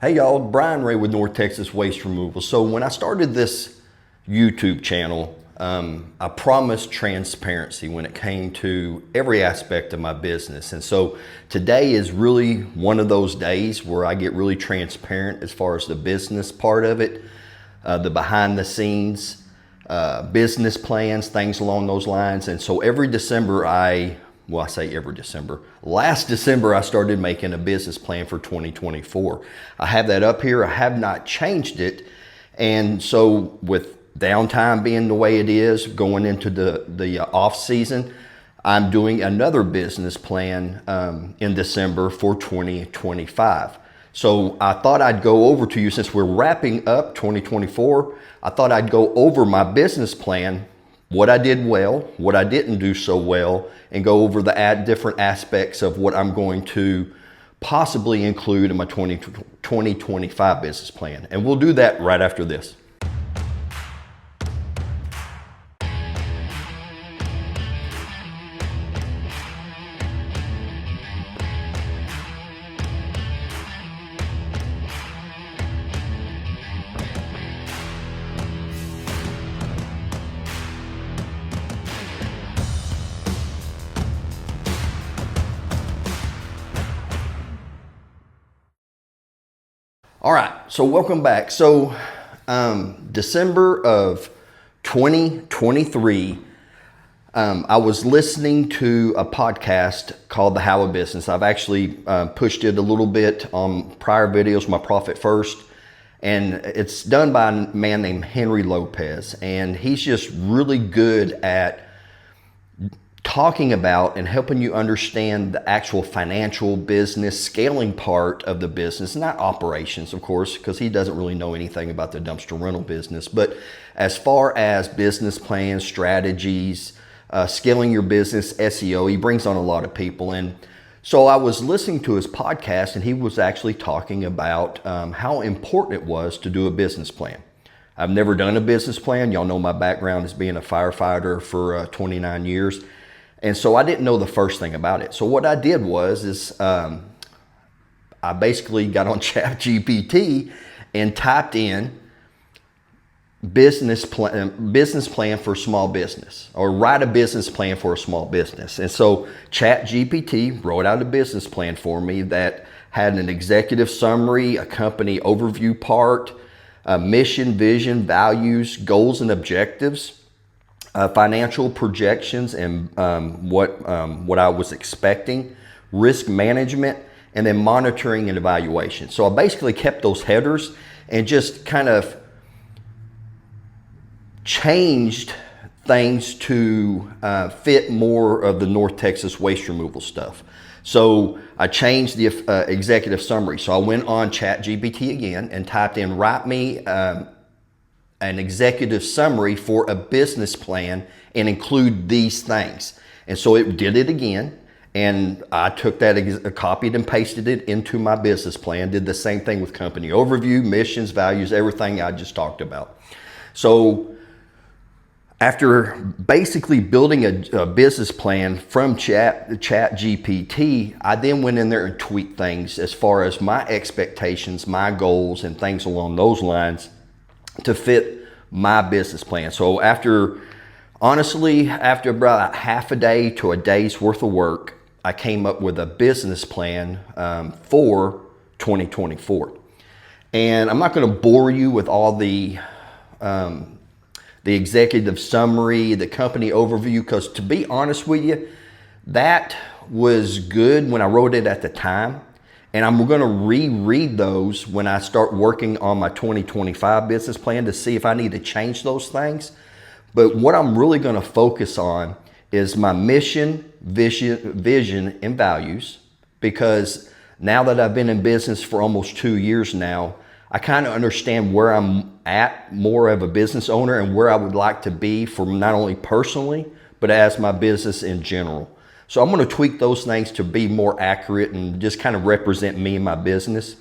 Hey y'all, Brian Ray with North Texas Waste Removal. So when I started this YouTube channel, I promised transparency when it came to every aspect of my business. And so today is really one of those days where I get really transparent as far as the business part of it, the behind the scenes, business plans, things along those lines. And so every December I say every December. Last December, I started making a business plan for 2024. I have that up here. I have not changed it. And so with downtime being the way it is, going into the off season, I'm doing another business plan in December for 2025. So I thought I'd go over to you, since we're wrapping up 2024, I thought I'd go over my business plan, what I did well, what I didn't do so well, and go over the different aspects of what I'm going to possibly include in my 2025 business plan. And we'll do that right after this. All right, so welcome back. So December of 2023, I was listening to a podcast called The How of Business. I've actually pushed it a little bit on prior videos, my Profit First, and it's done by a man named Henry Lopez, and he's just really good at talking about and helping you understand the actual financial business scaling part of the business, not operations, of course, because he doesn't really know anything about the dumpster rental business. But as far as business plans, strategies, scaling your business, SEO, he brings on a lot of people. And so I was listening to his podcast, and he was actually talking about how important it was to do a business plan. I've never done a business plan. Y'all know my background as being a firefighter for 29 years. And so I didn't know the first thing about it. So what I did was I basically got on ChatGPT and typed in business plan for small business, or write a business plan for a small business. And so ChatGPT wrote out a business plan for me that had an executive summary, a company overview part, mission, vision, values, goals and objectives, financial projections and what I was expecting, risk management, and then monitoring and evaluation. So I basically kept those headers and just kind of changed things to fit more of the North Texas waste removal stuff. So I changed the executive summary. So I went on ChatGPT again and typed in, write me an executive summary for a business plan and include these things. And so it did it again. And I took that, copied and pasted it into my business plan, did the same thing with company overview, missions, values, everything I just talked about. So after basically building a business plan from ChatGPT, I then went in there and tweaked things as far as my expectations, my goals, and things along those lines to fit my business plan. So after about half a day to a day's worth of work, I came up with a business plan for 2024. And I'm not going to bore you with all the executive summary, the company overview, because to be honest with you, that was good when I wrote it at the time. And I'm going to reread those when I start working on my 2025 business plan to see if I need to change those things. But what I'm really going to focus on is my mission, vision, and values, because now that I've been in business for almost 2 years now, I kind of understand where I'm at more of a business owner and where I would like to be for not only personally, but as my business in general. So I'm going to tweak those things to be more accurate and just kind of represent me and my business.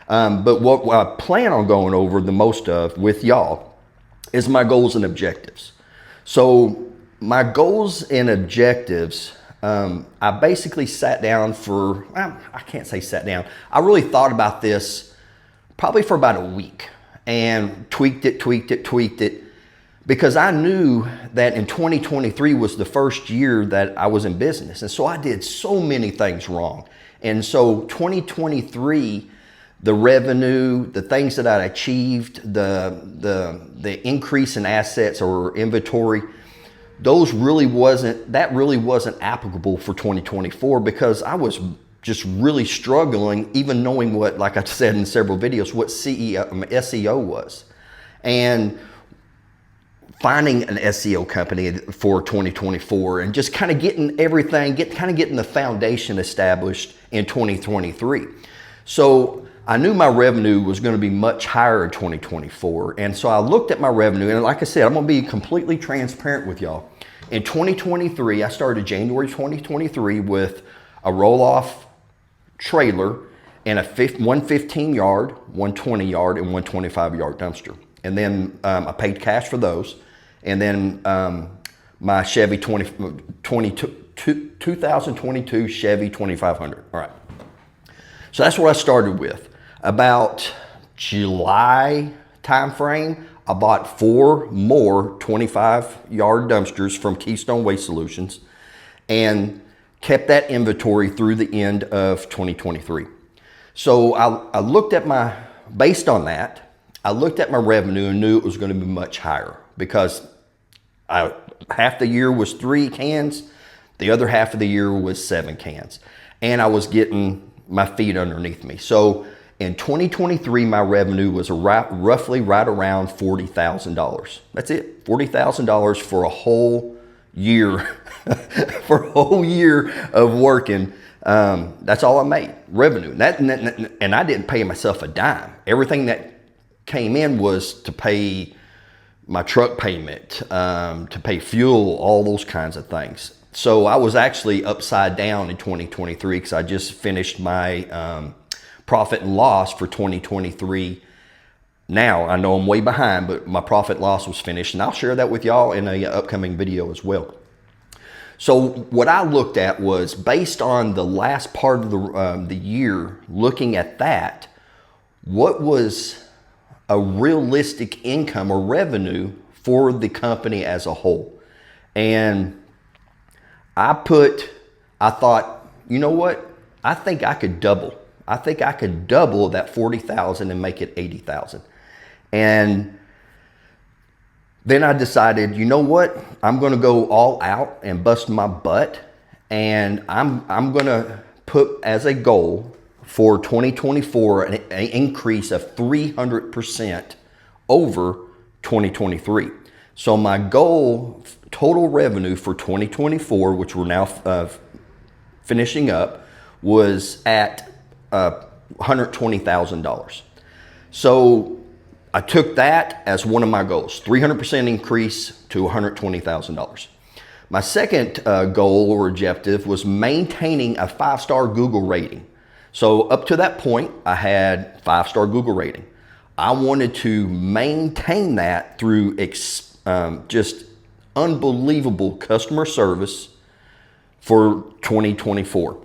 But what I plan on going over the most of with y'all is my goals and objectives. So my goals and objectives, I basically sat down I can't say sat down. I really thought about this probably for about a week, and tweaked it, because I knew that in 2023 was the first year that I was in business. And so I did so many things wrong. And so 2023, the revenue, the things that I achieved, the increase in assets or inventory, that really wasn't applicable for 2024, because I was just really struggling, even knowing what, like I said in several videos, what SEO was. And finding an SEO company for 2024, and just kind of getting everything, getting the foundation established in 2023. So I knew my revenue was going to be much higher in 2024. And so I looked at my revenue, and like I said, I'm going to be completely transparent with y'all. In 2023, I started January 2023 with a roll-off trailer and a 115 yard, 120 yard, and 125 yard dumpster. And then I paid cash for those. And then my Chevy 2022 Chevy 2500. All right. So that's what I started with. About July timeframe, I bought 4 more 25 yard dumpsters from Keystone Waste Solutions and kept that inventory through the end of 2023. So I looked at based on that, I looked at my revenue and knew it was going to be much higher, because half the year was 3 cans, the other half of the year was 7 cans. And I was getting my feet underneath me. So in 2023, my revenue was roughly right around $40,000. That's it, $40,000 for a whole year, for a whole year of working. That's all I made, revenue. And I didn't pay myself a dime. Everything that came in was to pay my truck payment, to pay fuel, all those kinds of things. So I was actually upside down in 2023, because I just finished my profit and loss for 2023. Now, I know I'm way behind, but my profit loss was finished, and I'll share that with y'all in an upcoming video as well. So what I looked at was, based on the last part of the year, looking at that, what was a realistic income or revenue for the company as a whole. And I thought, you know what? I think I could double. I think I could double that 40,000 and make it 80,000. And then I decided, you know what? I'm going to go all out and bust my butt. And I'm going to put as a goal for 2024 an increase of 300% over 2023. So my goal, total revenue for 2024, which we're now finishing up, was at $120,000. So I took that as one of my goals, 300% increase to $120,000. My second goal or objective was maintaining a 5-star Google rating. So up to that point, I had 5-star Google rating. I wanted to maintain that through just unbelievable customer service for 2024.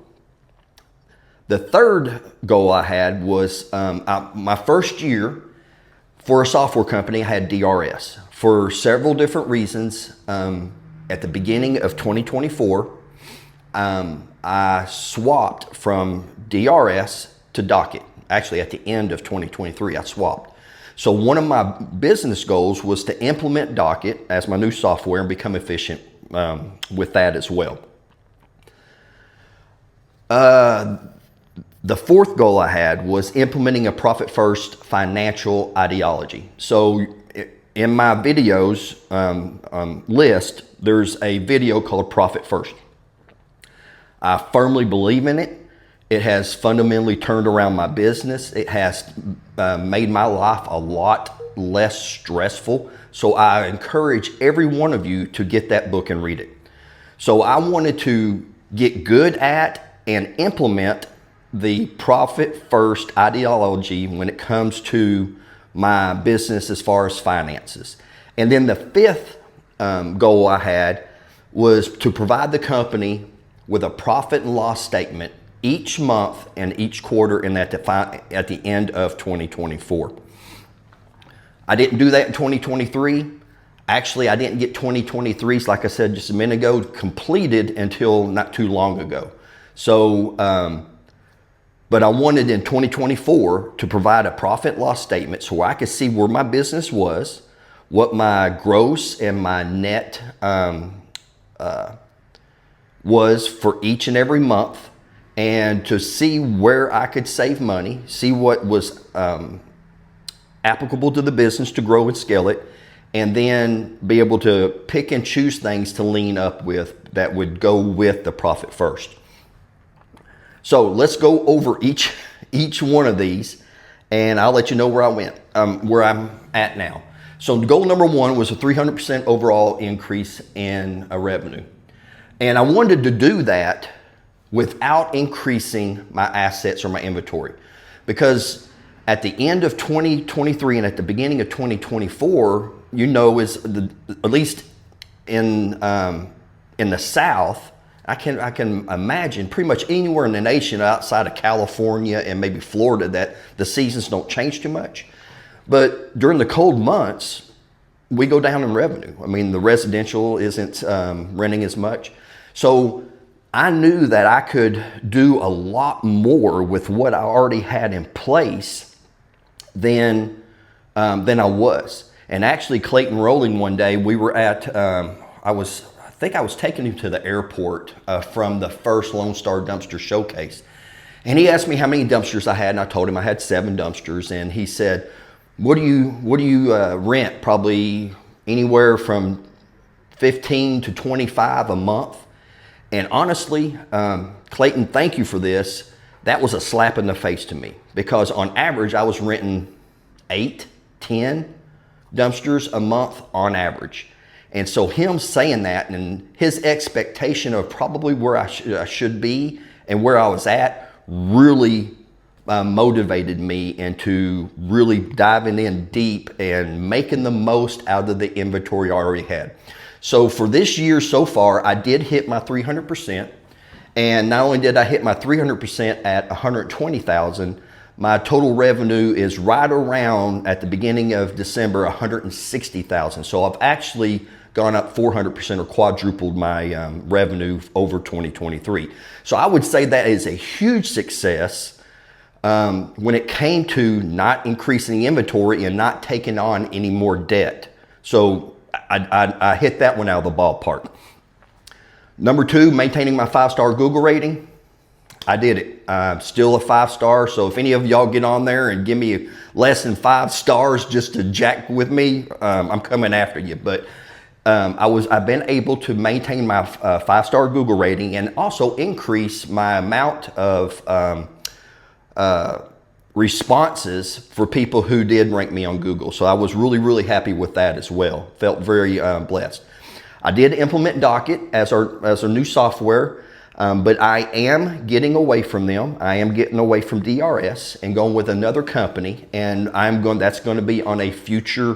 The third goal I had was my first year for a software company. I had DRS for several different reasons. At the beginning of 2024, I swapped from DRS to Docket. Actually, at the end of 2023, I swapped. So one of my business goals was to implement Docket as my new software and become efficient with that as well. The fourth goal I had was implementing a profit first financial ideology. So in my videos list, there's a video called Profit First. I firmly believe in it. It has fundamentally turned around my business. It has made my life a lot less stressful. So I encourage every one of you to get that book and read it. So I wanted to get good at and implement the profit first ideology when it comes to my business as far as finances. And then the fifth goal I had was to provide the company with a profit and loss statement each month and each quarter and at the end of 2024. I didn't do that in 2023. Actually, I didn't get 2023, like I said just a minute ago, completed until not too long ago. So, but I wanted in 2024 to provide a profit loss statement so I could see where my business was, what my gross and my net was for each and every month, and to see where I could save money, see what was applicable to the business to grow and scale it, and then be able to pick and choose things to lean up with that would go with the profit first. So let's go over each one of these, and I'll let you know where I went, where I'm at now. So goal number one was a 300% overall increase in revenue. And I wanted to do that without increasing my assets or my inventory, because at the end of 2023 and at the beginning of 2024, at least in the South, I can imagine pretty much anywhere in the nation outside of California and maybe Florida that the seasons don't change too much. But during the cold months, we go down in revenue. I mean, the residential isn't renting as much. So I knew that I could do a lot more with what I already had in place than I was. And actually, Clayton Rolling one day, we were at, I think I was taking him to the airport from the first Lone Star Dumpster Showcase. And he asked me how many dumpsters I had, and I told him I had 7 dumpsters. And he said, what do you rent? Probably anywhere from 15 to 25 a month. And honestly, Clayton, thank you for this. That was a slap in the face to me, because on average, I was renting 8, 10 dumpsters a month on average. And so him saying that and his expectation of probably where I should be and where I was at really motivated me into really diving in deep and making the most out of the inventory I already had. So for this year so far, I did hit my 300%. And not only did I hit my 300% at 120,000, my total revenue is right around, at the beginning of December, 160,000. So I've actually gone up 400% or quadrupled my revenue over 2023. So I would say that is a huge success when it came to not increasing the inventory and not taking on any more debt. So I hit that one out of the ballpark. Number 2, maintaining my 5-star Google rating. I did it. I'm still a 5-star. So if any of y'all get on there and give me less than 5 stars just to jack with me, I'm coming after you. But I've been able to maintain my 5-star Google rating and also increase my amount of responses for people who did rank me on Google. So I was really, really happy with that as well. Felt very blessed. I did implement Docket as our new software. But I am getting away from them. I am getting away from DRS and going with another company, and that's going to be on a future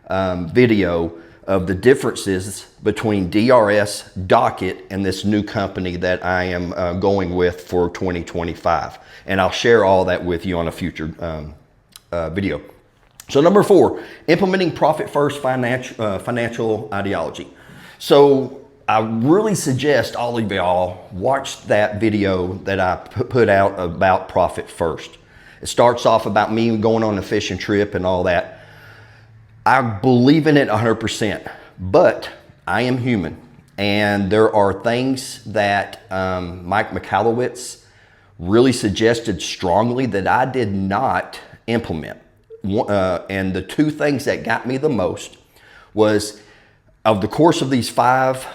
video of the differences between DRS, Docket, and this new company that I am going with for 2025. And I'll share all that with you on a future video. So number 4, implementing profit first financial ideology. So I really suggest all of y'all watch that video that I put out about profit first. It starts off about me going on a fishing trip and all that. I believe in it 100%, but I am human. And there are things that Mike Michalowicz really suggested strongly that I did not implement. And the 2 things that got me the most was, of the course of these 5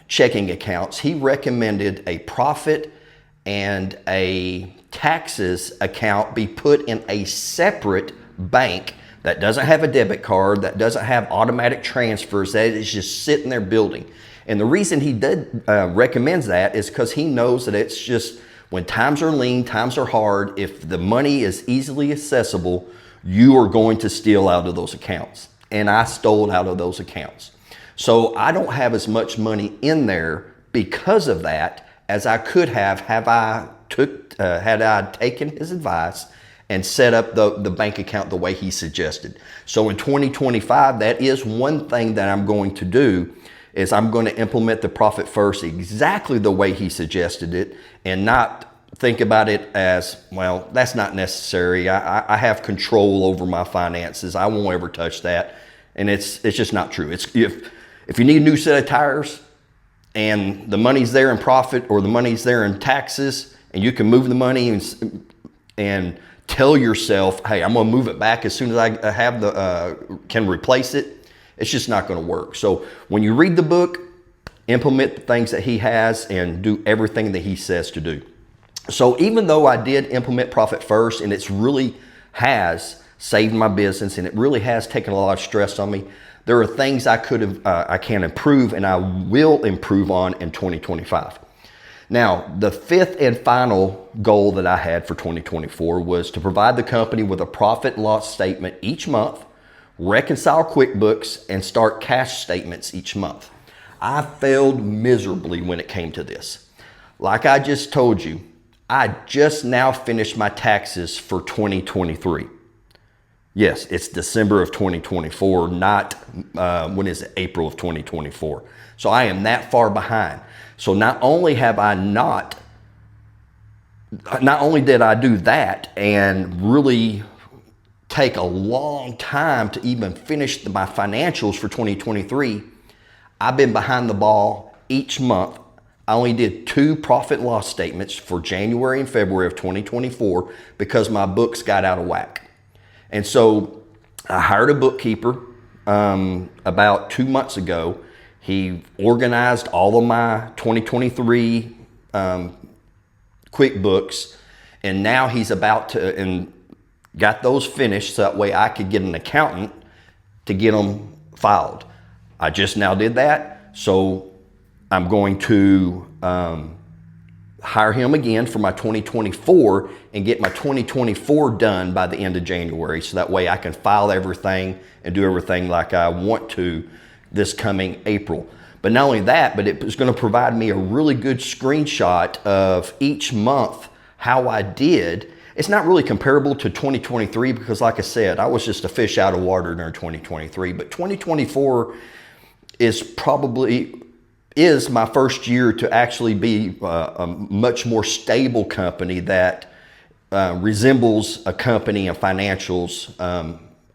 checking accounts, he recommended a profit and a taxes account be put in a separate bank that doesn't have a debit card, that doesn't have automatic transfers, that is just sitting there building. And the reason he recommends that is because he knows that it's just, when times are lean, times are hard, if the money is easily accessible, you are going to steal out of those accounts. And I stole out of those accounts. So I don't have as much money in there because of that as I could have I had I taken his advice and set up the bank account the way he suggested. So in 2025, that is one thing that I'm going to do, is I'm going to implement the Profit First exactly the way he suggested it, and not think about it as, well, that's not necessary. I have control over my finances. I won't ever touch that. And it's just not true. If you need a new set of tires and the money's there in profit or the money's there in taxes, and you can move the money and tell yourself, hey, I'm going to move it back as soon as I have can replace it, it's just not going to work. So when you read the book, implement the things that he has and do everything that he says to do. So even though I did implement Profit First, and it's really has saved my business, and it really has taken a lot of stress on me, there are things I can improve, and I will improve on in 2025. Now, the fifth and final goal that I had for 2024 was to provide the company with a profit and loss statement each month, reconcile QuickBooks, and start cash statements each month. I failed miserably when it came to this. Like I just told you, I just now finished my taxes for 2023. Yes, it's December of 2024, not, when is it, April of 2024. So I am that far behind. So not only did I do that and really take a long time to even finish my financials for 2023, I've been behind the ball each month. I only did 2 profit and loss statements for January and February of 2024 because my books got out of whack. And so I hired a bookkeeper about 2 months ago. He organized all of my 2023 QuickBooks, and now he's about to, and got those finished so that way I could get an accountant to get them filed. I just now did that, so I'm going to hire him again for my 2024 and get my 2024 done by the end of January, so that way I can file everything and do everything like I want to this coming April. But not only that, but it was going to provide me a really good screenshot of each month how I did. It's not really comparable to 2023 because, like I said, I was just a fish out of water during 2023, but 2024 is my first year to actually be a much more stable company that resembles a company and financials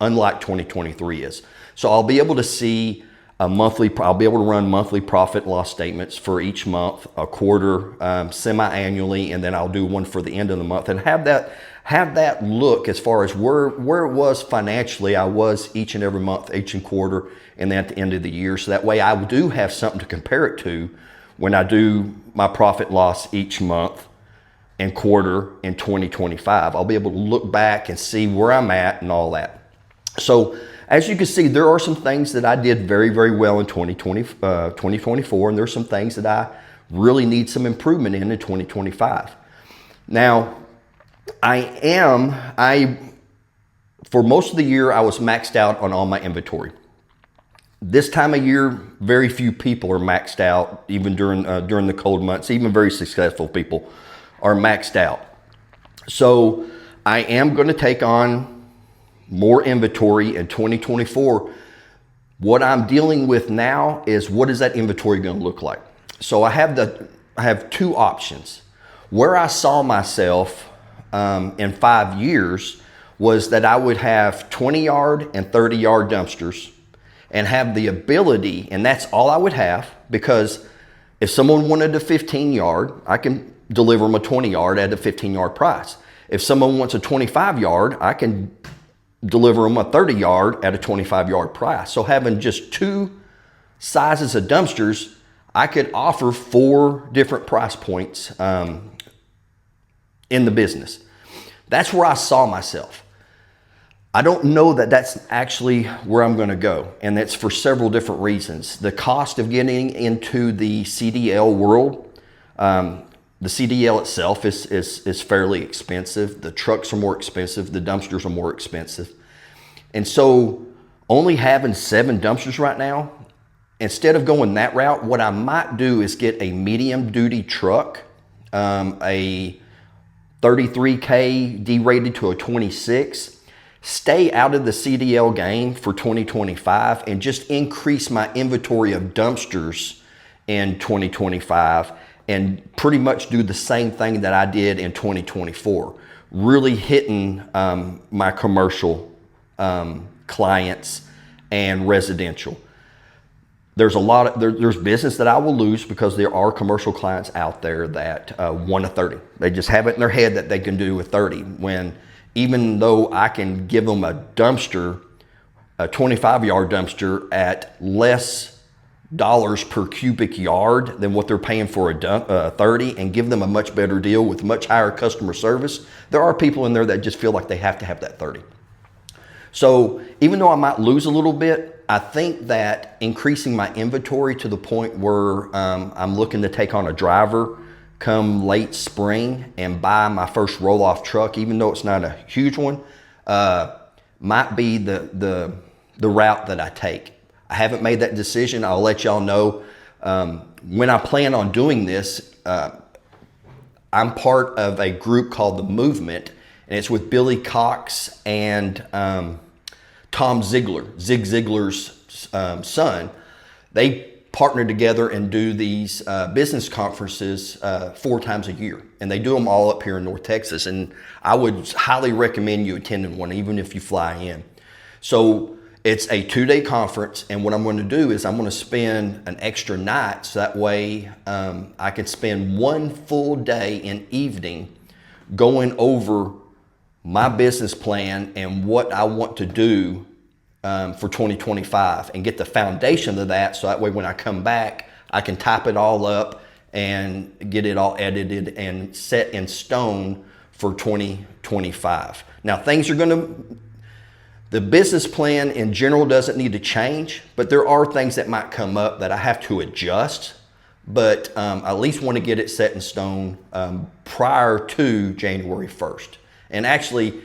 unlike 2023 is. So I'll be able to see I'll be able to run monthly profit and loss statements for each month, a quarter, semi-annually, and then I'll do one for the end of the month and have that look as far as where it was financially. I was each and every month, each and quarter, and then at the end of the year. So that way I do have something to compare it to when I do my profit loss each month and quarter in 2025. I'll be able to look back and see where I'm at and all that. So as you can see, there are some things that I did very, very well in 2024, and there's some things that I really need some improvement in 2025. Now, for most of the year, I was maxed out on all my inventory. This time of year, very few people are maxed out, even during the cold months. Even very successful people are maxed out. So I am going to take on more inventory in 2024. What I'm dealing with now is, what is that inventory going to look like? So I have 2 options. Where I saw myself in 5 years was that I would have 20-yard and 30-yard dumpsters and have the ability, and that's all I would have, because if someone wanted a 15-yard, I can deliver them a 20-yard at a 15-yard price. If someone wants a 25-yard, I can deliver them a 30-yard at a 25-yard price. So having just 2 sizes of dumpsters, I could offer 4 different price points in the business. That's where I saw myself. I don't know that that's actually where I'm going to go, and that's for several different reasons. The cost of getting into the CDL world, the CDL itself is fairly expensive. The trucks are more expensive. The dumpsters are more expensive. And so only having 7 dumpsters right now, instead of going that route, what I might do is get a medium duty truck, a 33K derated to a 26. Stay out of the CDL game for 2025 and just increase my inventory of dumpsters in 2025 and pretty much do the same thing that I did in 2024. Really hitting my commercial clients and residential. There's a lot of, there's business that I will lose because there are commercial clients out there that want a 30. They just have it in their head that they can do a 30 when even though I can give them a dumpster, a 25-yard dumpster at less dollars per cubic yard than what they're paying for a 30 and give them a much better deal with much higher customer service, there are people in there that just feel like they have to have that 30. So even though I might lose a little bit, I think that increasing my inventory to the point where I'm looking to take on a driver come late spring and buy my first roll-off truck, even though it's not a huge one, might be the route that I take. I haven't made that decision. I'll let y'all know. When I plan on doing this, I'm part of a group called The Movement, and it's with Billy Cox and Tom Ziegler, Zig Ziglar's son. They partner together and do these business conferences 4 times a year. And they do them all up here in North Texas. And I would highly recommend you attending one, even if you fly in. So it's a 2-day conference. And what I'm going to do is I'm going to spend an extra night. So that way I can spend 1 full day and evening going over my business plan and what I want to do for 2025 and get the foundation of that. So that way when I come back, I can type it all up and get it all edited and set in stone for 2025. Now the business plan in general doesn't need to change, but there are things that might come up that I have to adjust, but I at least want to get it set in stone prior to January 1st. And actually,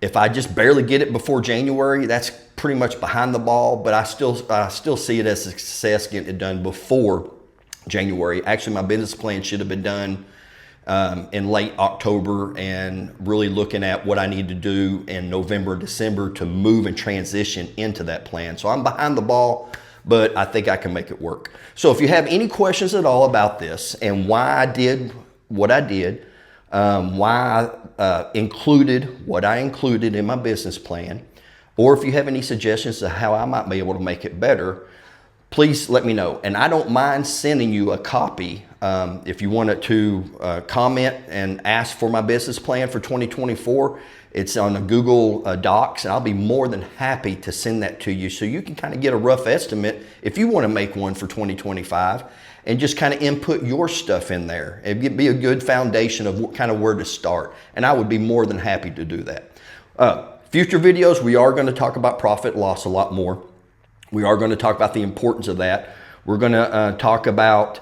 if I just barely get it before January, that's pretty much behind the ball, but I still see it as a success getting it done before January. Actually, my business plan should have been done in late October and really looking at what I need to do in November, December to move and transition into that plan. So I'm behind the ball, but I think I can make it work. So if you have any questions at all about this and why I did what I did, why I included what I included in my business plan, or if you have any suggestions to how I might be able to make it better, please let me know. And I don't mind sending you a copy if you wanted to comment and ask for my business plan for 2024. It's on a Google Docs, and I'll be more than happy to send that to you so you can kind of get a rough estimate if you want to make one for 2025 and just kind of input your stuff in there. It'd be a good foundation of kind of where to start, and I would be more than happy to do that. Future videos, we are going to talk about profit loss a lot more. We are going to talk about the importance of that. We're going to talk about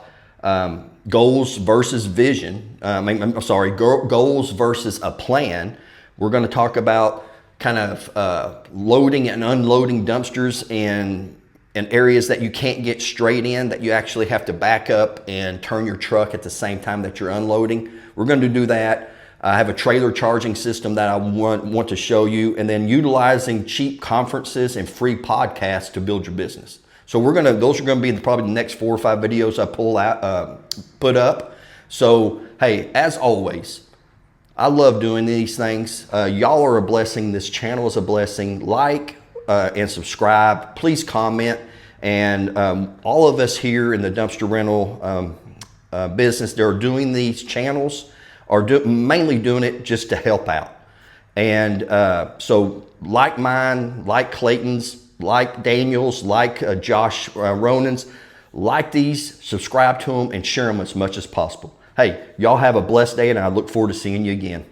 goals versus vision. Goals versus a plan. We're going to talk about kind of loading and unloading dumpsters in areas that you can't get straight in, that you actually have to back up and turn your truck at the same time that you're unloading. We're going to do that. I have a trailer charging system that I want to show you, and then utilizing cheap conferences and free podcasts to build your business. So those are going to be probably the next 4 or 5 videos I put up. So, hey, as always, I love doing these things. Y'all are a blessing. This channel is a blessing. Like and subscribe. Please comment. And all of us here in the dumpster rental business that are doing these channels are mainly doing it just to help out. And so like mine, like Clayton's, like Daniel's, like Josh Ronan's, like these, subscribe to them and share them as much as possible. Hey, y'all have a blessed day, and I look forward to seeing you again.